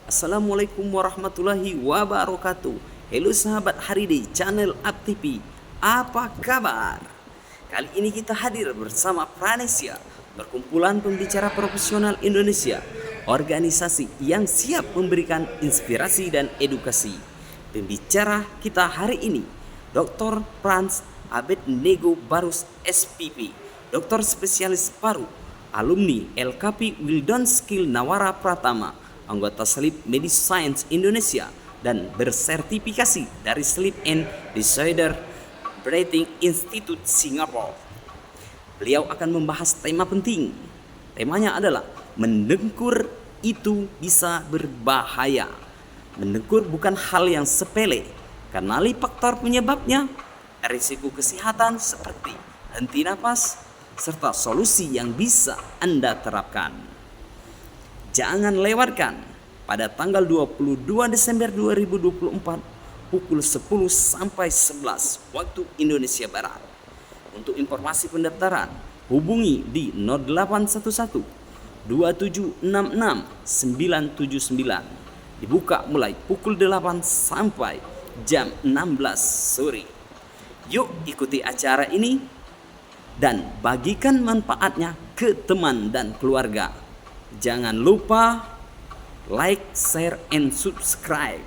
Assalamualaikum warahmatullahi wabarakatuh. Halo sahabat hari di channel Up TV. Apa kabar? Kali ini kita hadir bersama Pranesia, perkumpulan pembicara profesional Indonesia, organisasi yang siap memberikan inspirasi dan edukasi. Pembicara kita hari ini Dr. Franz Abednego Barus SPP, dokter spesialis paru, alumni LKP Wildonskill Nawara Pratama, anggota Sleep Medicine Science Indonesia, dan bersertifikasi dari Sleep and Disorder Breathing Institute Singapore. Beliau akan membahas tema penting. Temanya adalah mendengkur itu bisa berbahaya. Mendengkur bukan hal yang sepele. Kenali faktor penyebabnya, risiko kesehatan seperti henti napas, serta solusi yang bisa Anda terapkan. Jangan lewatkan pada tanggal 22 Desember 2024 pukul 10 sampai 11 waktu Indonesia Barat. Untuk informasi pendaftaran, hubungi di 0811 2766 979. Dibuka mulai pukul 8 sampai jam 16 sore. Yuk ikuti acara ini dan bagikan manfaatnya ke teman dan keluarga. Jangan lupa like, share, and subscribe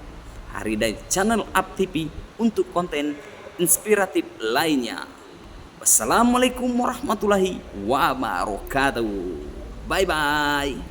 Haridai Channel Up TV untuk konten inspiratif lainnya. Wassalamualaikum warahmatullahi wabarakatuh. Bye bye.